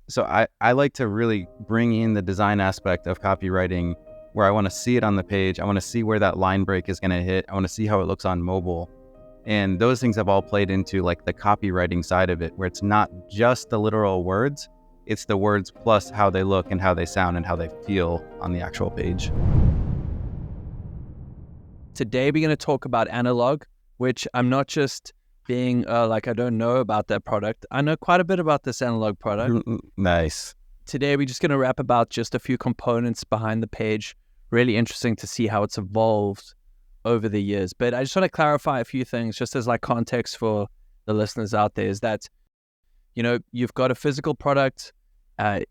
So I like to really bring in the design aspect of copywriting where I want to see it on the page. I want to see where that line break is going to hit. I want to see how it looks on mobile. And those things have all played into like the copywriting side of it, where it's not just the literal words, it's the words plus how they look and how they sound and how they feel on the actual page. Today, we're going to talk about Analog, which I'm not just being like I don't know about that product. I know quite a bit about this Analog product. Nice. Today, we're just going to wrap about just a few components behind the page. Really interesting to see how it's evolved over the years. But I just want to clarify a few things just as like context for the listeners out there is that, you know, you've got a physical product,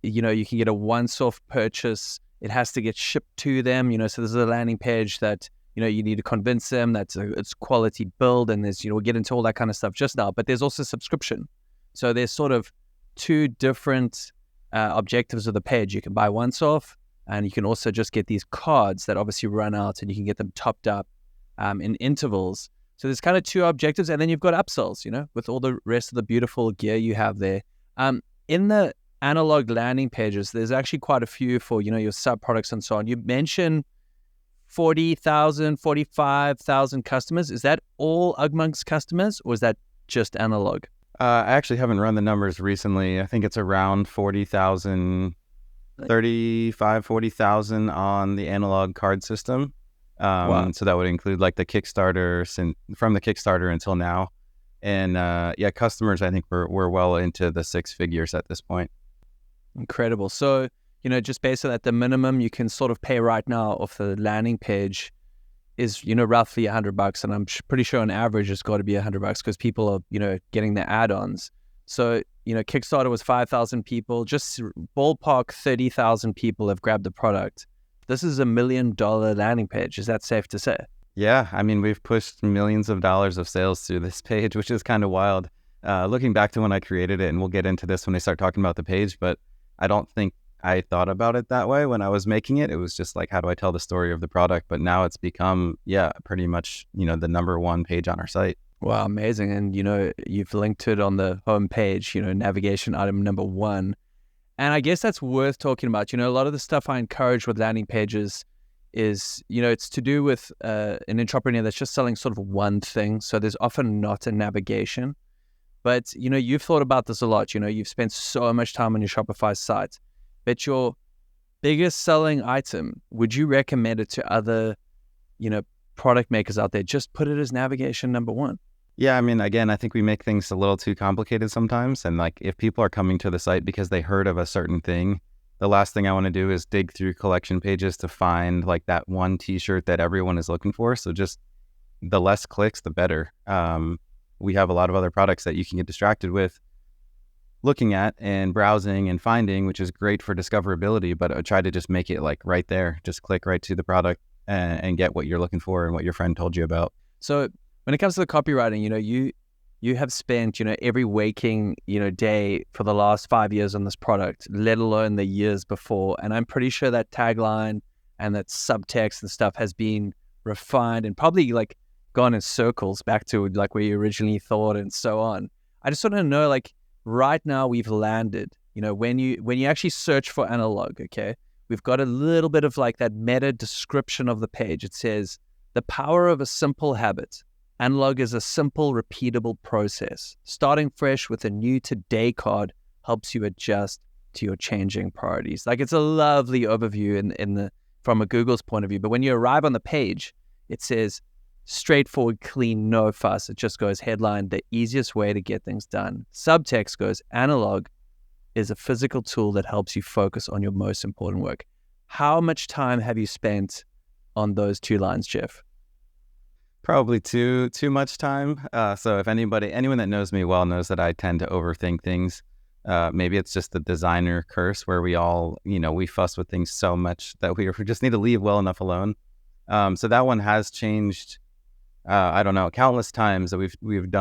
you know, you can get a once-off purchase. It has to get shipped to them, you know, so there's a landing page that, you know, you need to convince them that it's quality build, and there's, you know, we'll get into all that kind of stuff just now, but there's also subscription. So there's sort of two different objectives of the page. You can buy once off, and you can also just get these cards that obviously run out, and you can get them topped up in intervals. So there's kind of two objectives, and then you've got upsells, you know, with all the rest of the beautiful gear you have there. In the Analog landing pages, there's actually quite a few for, you know, your sub products and so on. You mentioned 40,000, 45,000 customers. Is that all Ugmonk's customers, or is that just Analog? I actually haven't run the numbers recently. I think it's around 40,000, 40,000 on the Analog card system. Wow. So that would include like the Kickstarter, from the Kickstarter until now. And yeah, customers, I think we're well into the six figures at this point. Incredible. So, you know, just based on that, the minimum you can sort of pay right now off the landing page is, you know, roughly $100. And I'm pretty sure on average it's got to be $100 because people are, you know, getting the add-ons. So, you know, Kickstarter was 5,000 people, just ballpark 30,000 people have grabbed the product. This is $1 million landing page. Is that safe to say? Yeah. I mean, we've pushed millions of dollars of sales through this page, which is kind of wild. Looking back to when I created it, and we'll get into this when I start talking about the page, but I don't think I thought about it that way when I was making it. It was just like, how do I tell the story of the product? But now it's become, yeah, pretty much, you know, the number one page on our site. Wow, amazing. And, you know, you've linked it on the home page, you know, navigation item number 1. And I guess that's worth talking about. You know, a lot of the stuff I encourage with landing pages is, you know, it's to do with an entrepreneur that's just selling sort of one thing. So there's often not a navigation. But, you know, you've thought about this a lot. You know, you've spent so much time on your Shopify site. But your biggest selling item, would you recommend it to other, you know, product makers out there? Just put it as navigation number 1. Yeah, I mean, again, I think we make things a little too complicated sometimes. And like, if people are coming to the site because they heard of a certain thing, the last thing I want to do is dig through collection pages to find like that one t-shirt that everyone is looking for. So just the less clicks, the better. We have a lot of other products that you can get distracted with looking at and browsing and finding, which is great for discoverability, but I try to just make it like right there. Just click right to the product and get what you're looking for and what your friend told you about. So when it comes to the copywriting, you know, you have spent, you know, every waking, you know, day for the last 5 years on this product, let alone the years before. And I'm pretty sure that tagline and that subtext and stuff has been refined and probably like gone in circles back to like where you originally thought and so on. I just want to know, like, right now we've landed, you know, when you actually search for Analog, okay, we've got a little bit of like that meta description of the page. It says, the power of a simple habit. Analog is a simple, repeatable process. Starting fresh with a new today card helps you adjust to your changing priorities. Like, it's a lovely overview from a Google's point of view. But when you arrive on the page, it says, straightforward, clean, no fuss. It just goes headline, the easiest way to get things done. Subtext goes, Analog is a physical tool that helps you focus on your most important work. How much time have you spent on those two lines, Jeff? Probably too much time. So if anyone that knows me well knows that I tend to overthink things. Maybe it's just the designer curse where we all, you know, we fuss with things so much that we just need to leave well enough alone. So that one has changed. I don't know, countless times that we've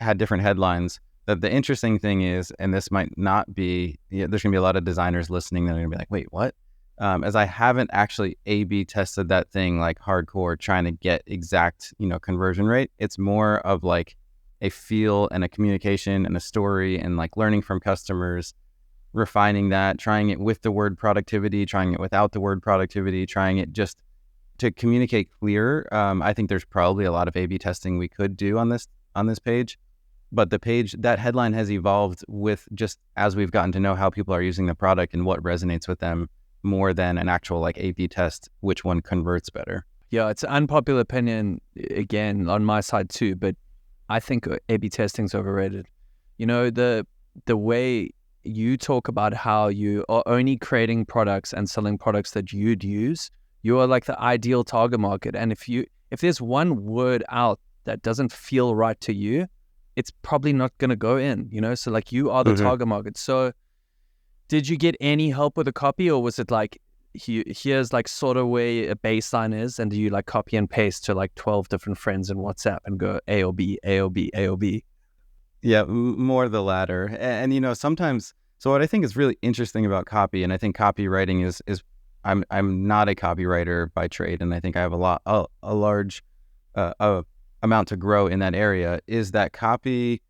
had different headlines. The interesting thing is, and this might not be, there's going to be a lot of designers listening that are going to be like, wait, what? As I haven't actually A/B tested that thing like hardcore, trying to get exact, you know, conversion rate. It's more of like a feel and a communication and a story and like learning from customers refining that, trying it with the word productivity, trying it without the word productivity, trying it just to communicate clearer. I think there's probably a lot of A/B testing we could do on this page, but the page, that headline has evolved with just as we've gotten to know how people are using the product and what resonates with them more than an actual like A/B test, which one converts better. Yeah, it's an unpopular opinion again on my side too, but I think A/B testing is overrated. You know, the way you talk about how you are only creating products and selling products that you'd use, you are like the ideal target market. And if there's one word out that doesn't feel right to you, it's probably not going to go in, you know? So like you are the target market. So did you get any help with the copy, or was it like, here's like sort of where a baseline is, and do you like copy and paste to like 12 different friends in WhatsApp and go A or B, A or B, A or B? Yeah, more the latter. And you know, sometimes, so what I think is really interesting about copy, and I think copywriting is I'm not a copywriter by trade, and I think I have a large amount to grow in that area, is that copy,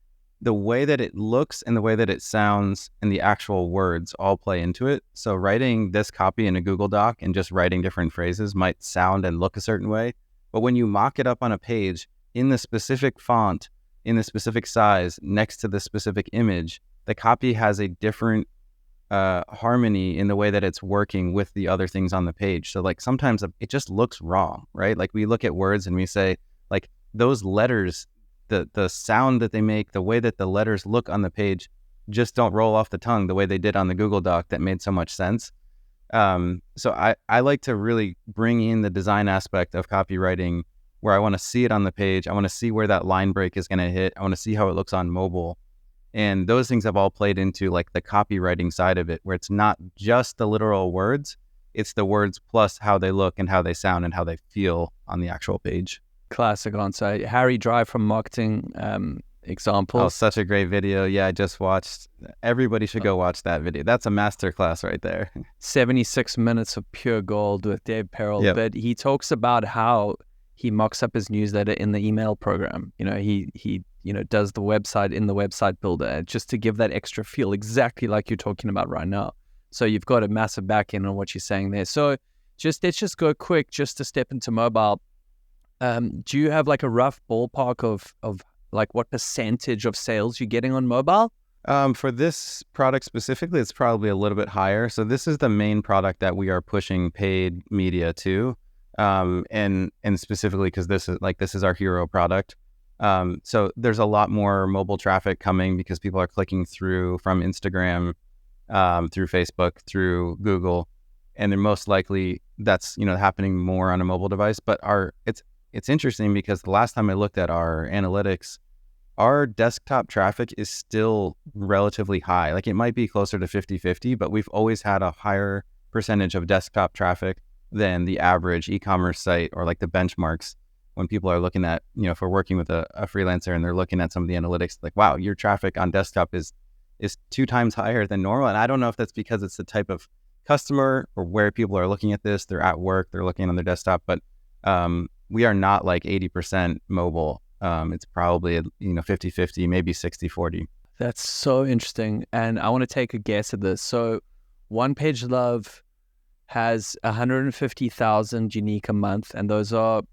the way that it looks and the way that it sounds and the actual words all play into it. So writing this copy in a Google Doc and just writing different phrases might sound and look a certain way, but when you mock it up on a page in the specific font, in the specific size, next to the specific image, the copy has a different harmony in the way that it's working with the other things on the page. So like sometimes it just looks wrong, right? Like we look at words and we say like those letters, the sound that they make, the way that the letters look on the page just don't roll off the tongue the way they did on the Google Doc that made so much sense. So I like to really bring in the design aspect of copywriting where I want to see it on the page. I want to see where that line break is going to hit. I want to see how it looks on mobile. And those things have all played into like the copywriting side of it, where it's not just the literal words, it's the words plus how they look and how they sound and how they feel on the actual page. Classic answer. Harry Dry from Marketing Examples. Oh, such a great video. Yeah, I just watched. Everybody should go watch that video. That's a masterclass right there. 76 minutes of pure gold with Dave Perel. Yep. But he talks about how he mocks up his newsletter in the email program. You know, he does the website in the website builder just to give that extra feel, exactly like you're talking about right now. So you've got a massive back end on what you're saying there. So let's just go quick just to step into mobile. Do you have like a rough ballpark of like what percentage of sales you're getting on mobile? For this product specifically, it's probably a little bit higher. So this is the main product that we are pushing paid media to. And specifically because this is our hero product. So there's a lot more mobile traffic coming because people are clicking through from Instagram, through Facebook, through Google, and they're most likely that's, happening more on a mobile device. But it's interesting because the last time I looked at our analytics, our desktop traffic is still relatively high. Like it might be closer to 50-50, but we've always had a higher percentage of desktop traffic than the average e-commerce site or like the benchmarks. When people are looking at, if we're working with a freelancer and they're looking at some of the analytics, like, wow, your traffic on desktop is 2 times higher than normal. And I don't know if that's because it's the type of customer or where people are looking at this. They're at work, they're looking on their desktop, but we are not like 80% mobile. It's probably, 50-50, maybe 60-40. That's so interesting. And I want to take a guess at this. So One Page Love has 150,000 unique a month. And those are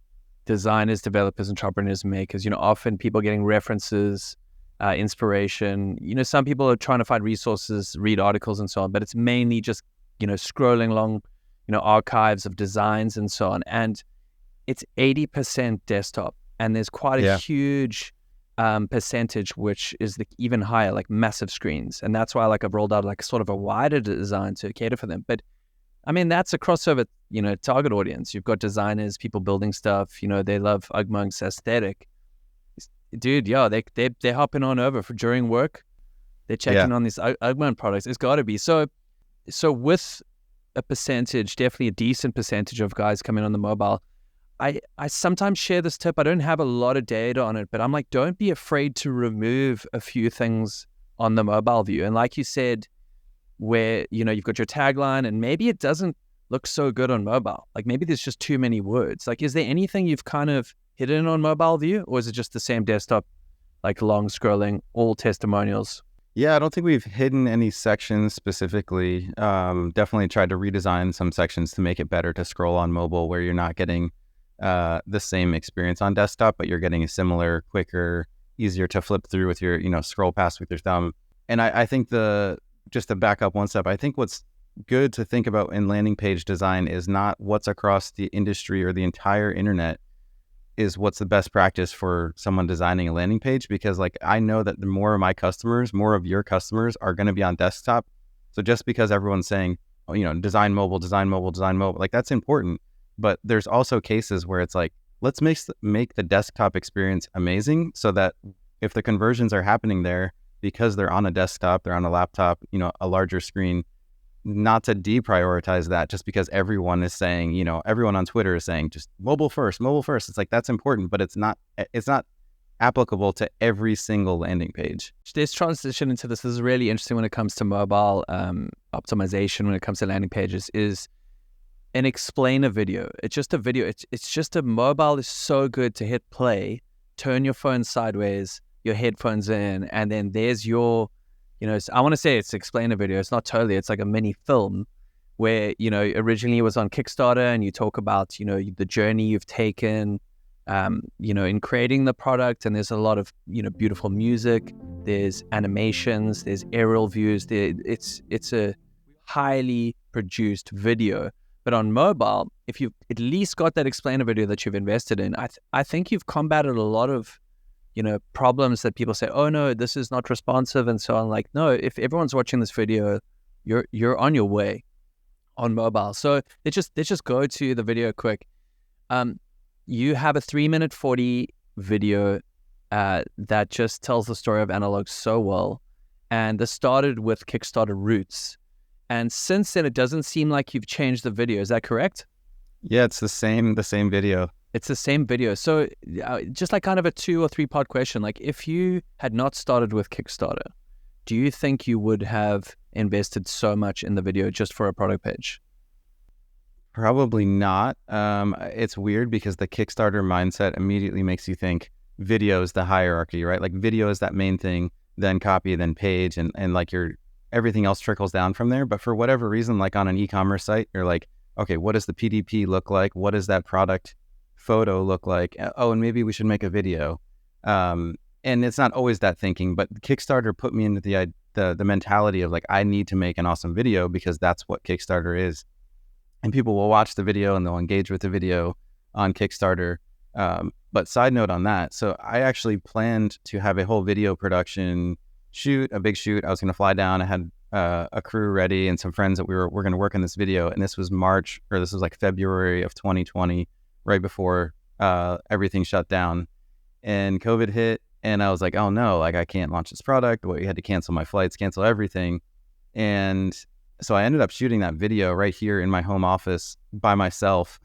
designers, developers, entrepreneurs, makers. Often people getting references, inspiration. Some people are trying to find resources, read articles and so on, but it's mainly just, scrolling along, archives of designs and so on. And it's 80% desktop. And there's quite a huge percentage, which is even higher, like massive screens. And that's why I've rolled out like sort of a wider design to cater for them. But I mean, that's a crossover, target audience. You've got designers, people building stuff, they love Ugmonk's aesthetic. Dude, yeah, they're hopping on over for during work. They're checking on these Ugmonk products. It's got to be. So with a percentage, definitely a decent percentage of guys coming on the mobile, I sometimes share this tip. I don't have a lot of data on it, but I'm like, don't be afraid to remove a few things on the mobile view. And like you said, where, you've got your tagline and maybe it doesn't look so good on mobile. Like maybe there's just too many words. Like, is there anything you've kind of hidden on mobile view, or is it just the same desktop, like long scrolling, all testimonials? Yeah, I don't think we've hidden any sections specifically. Definitely tried to redesign some sections to make it better to scroll on mobile, where you're not getting the same experience on desktop, but you're getting a similar, quicker, easier to flip through with your, scroll past with your thumb. And I think just to back up one step, I think what's good to think about in landing page design is not what's across the industry or the entire internet, is what's the best practice for someone designing a landing page. Because like, I know that the more of my customers, more of your customers are going to be on desktop. So just because everyone's saying, oh, design mobile, design mobile, design mobile, like that's important. But there's also cases where it's like, let's make the desktop experience amazing, so that if the conversions are happening there because they're on a desktop, they're on a laptop, a larger screen, not to deprioritize that just because everyone is saying, everyone on Twitter is saying just mobile first, mobile first. It's like, that's important, but it's not applicable to every single landing page. Let's transition into this. This is really interesting when it comes to mobile optimization, when it comes to landing pages, is an explainer video. It's just a video. It's just a mobile is so good to hit play, turn your phone sideways, your headphones in, and then there's your, I want to say it's explainer video. It's not totally. It's like a mini film where, originally it was on Kickstarter, and you talk about, the journey you've taken, in creating the product. And there's a lot of, beautiful music. There's animations. There's aerial views. It's a highly produced video. But on mobile, if you've at least got that explainer video that you've invested in, I think you've combated a lot of, problems that people say, oh no, this is not responsive and so on. Like, no, if everyone's watching this video, you're on your way on mobile. So let's just go to the video quick. You have a 3-minute 40 video that just tells the story of Analog so well. And this started with Kickstarter roots. And since then, it doesn't seem like you've changed the video. Is that correct? Yeah, it's the same video. It's the same video. So just like kind of a 2 or 3 part question, like if you had not started with Kickstarter, do you think you would have invested so much in the video just for a product page? Probably not. It's weird because the Kickstarter mindset immediately makes you think video is the hierarchy, right? Like video is that main thing, then copy, then page, and like everything else trickles down from there. But for whatever reason, like on an e-commerce site, you're like, okay, what does the PDP look like? What does that product photo look like? Oh, and maybe we should make a video. And it's not always that thinking, but Kickstarter put me into the mentality of like, I need to make an awesome video because that's what Kickstarter is. And people will watch the video and they'll engage with the video on Kickstarter. But side note on that, so I actually planned to have a whole video production a big shoot. I was going to fly down. I had a crew ready and some friends that we're going to work on this video. And this was like February of 2020, right before everything shut down and COVID hit. And I was like, oh no, like I can't launch this product. We had to cancel my flights, cancel everything. And so I ended up shooting that video right here in my home office by myself,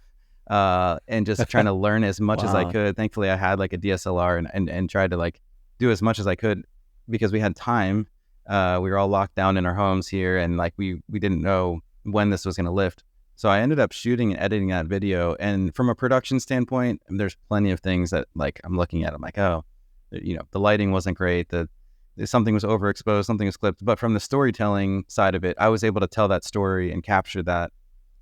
and just trying to learn as much as I could. Thankfully, I had like a DSLR and tried to like do as much as I could because we had time. We were all locked down in our homes here, and like we didn't know when this was going to lift. So I ended up shooting and editing that video. And from a production standpoint, there's plenty of things that like I'm looking at. I'm like, oh, the lighting wasn't great. Something was overexposed, something was clipped. But from the storytelling side of it, I was able to tell that story and capture that,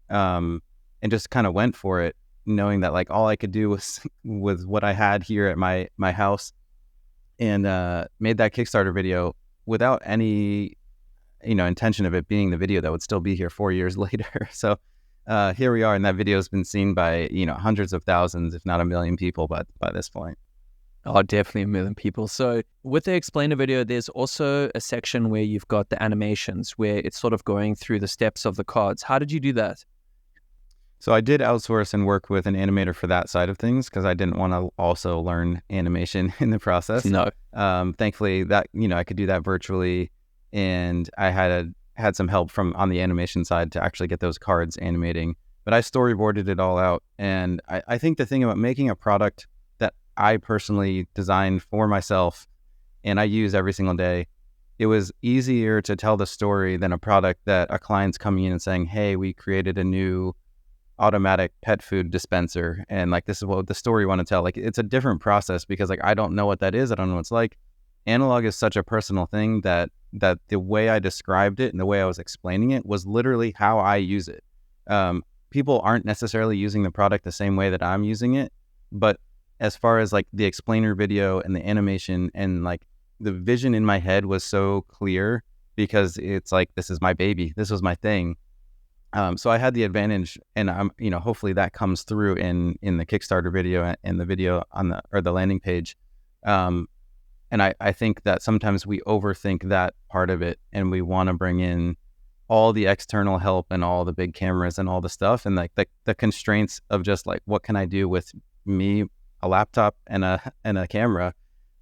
and just kind of went for it, knowing that like all I could do was with what I had here at my house, and made that Kickstarter video without any intention of it being the video that would still be here 4 years later. So here we are, and that video has been seen by hundreds of thousands, if not 1 million people by this point. Oh, definitely 1 million people. So with the explainer video, there's also a section where you've got the animations where it's sort of going through the steps of the cards. How did you do that? So I did outsource and work with an animator for that side of things because I didn't want to also learn animation in the process. No. Thankfully that, I could do that virtually, and I had some help on the animation side to actually get those cards animating, but I storyboarded it all out. And I think the thing about making a product that I personally designed for myself and I use every single day, it was easier to tell the story than a product that a client's coming in and saying, hey, we created a new automatic pet food dispenser, and like this is what the story we want to tell. Like it's a different process because like I don't know what that is. I don't know what it's like. Analog is such a personal thing that that the way I described it and the way I was explaining it was literally how I use it. People aren't necessarily using the product the same way that I'm using it, but as far as like the explainer video and the animation and like the vision in my head was so clear because it's like, this is my baby. This was my thing. So I had the advantage, and I'm, hopefully that comes through in the Kickstarter video and the video on the landing page. And I think that sometimes we overthink that part of it, and we want to bring in all the external help and all the big cameras and all the stuff, and like the constraints of just like, what can I do with me, a laptop and a camera?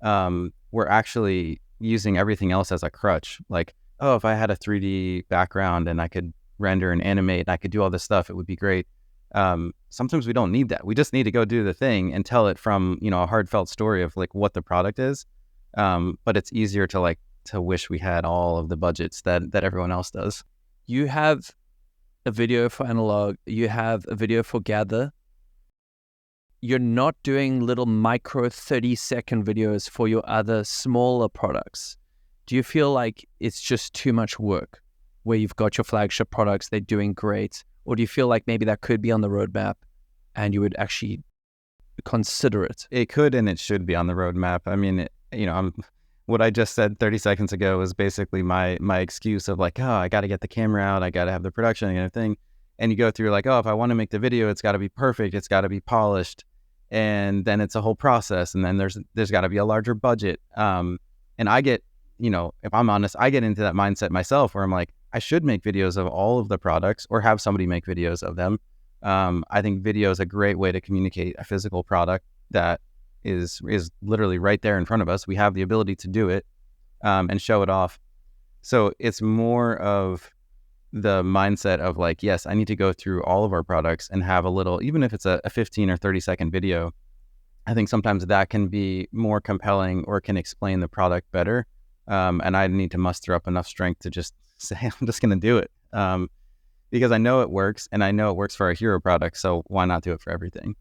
We're actually using everything else as a crutch. Like, oh, if I had a 3D background and I could render and animate and I could do all this stuff, it would be great. Sometimes we don't need that. We just need to go do the thing and tell it from, a heartfelt story of like what the product is. But it's easier to wish we had all of the budgets that everyone else does. You have a video for Analog, you have a video for Gather. You're not doing little micro 30-second videos for your other smaller products. Do you feel like it's just too much work where you've got your flagship products, they're doing great? Or do you feel like maybe that could be on the roadmap and you would actually consider it? It could, and it should be on the roadmap. I mean, what I just said 30 seconds ago was basically my excuse of like, oh, I got to get the camera out, I got to have the production and everything. And you go through like, oh, if I want to make the video, it's got to be perfect, it's got to be polished, and then it's a whole process, and then there's got to be a larger budget. And I get, if I'm honest, I get into that mindset myself where I'm like, I should make videos of all of the products or have somebody make videos of them. I think video is a great way to communicate a physical product that is literally right there in front of us. We have the ability to do it and show it off. So it's more of the mindset of like, yes, I need to go through all of our products and have a little, even if it's a 15 or 30 second video, I think sometimes that can be more compelling or can explain the product better. And I need to muster up enough strength to just say, I'm just going to do it. Because I know it works, and I know it works for our hero product. So why not do it for everything?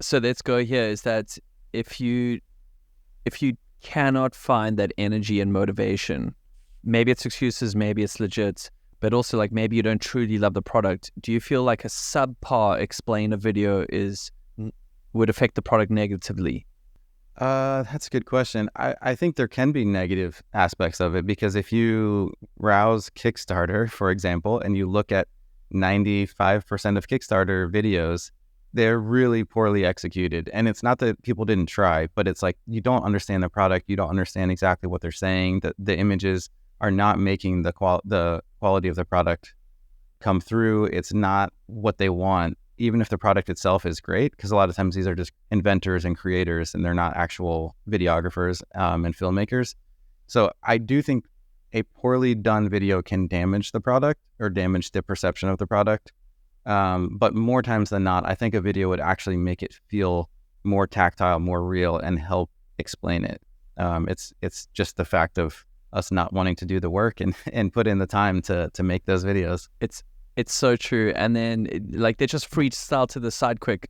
So let's go here is that if you cannot find that energy and motivation, maybe it's excuses, maybe it's legit, but also like maybe you don't truly love the product. Do you feel like a subpar explainer video would affect the product negatively? That's a good question. I think there can be negative aspects of it, because if you browse Kickstarter, for example, and you look at 95% of Kickstarter videos, they're really poorly executed. And it's not that people didn't try, but it's like, you don't understand the product. You don't understand exactly what they're saying. The images are not making the quality of the product come through. It's not what they want, even if the product itself is great, because a lot of times these are just inventors and creators, and they're not actual videographers and filmmakers. So I do think a poorly done video can damage the product or damage the perception of the product. But more times than not, I think a video would actually make it feel more tactile, more real, and help explain it. It's just the fact of us not wanting to do the work and put in the time to make those videos. It's so true. And then like they just freestyle to the side quick.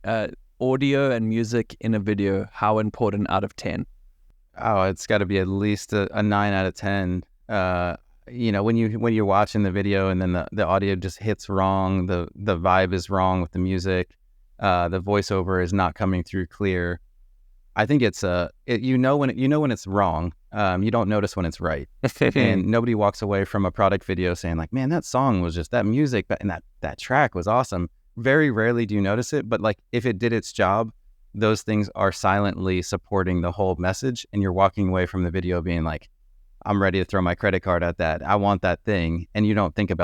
Audio and music in a video, how important out of 10? Oh, it's got to be at least a 9 out of 10. When you're watching the video and then the audio just hits wrong, the vibe is wrong with the music, the voiceover is not coming through clear. I think it's when it's wrong. You don't notice when it's right. And nobody walks away from a product video saying like, man, that song was just, that music and that track was awesome. Very rarely do you notice it, but like if it did its job, those things are silently supporting the whole message, and you're walking away from the video being like, I'm ready to throw my credit card at that. I want that thing. And you don't think about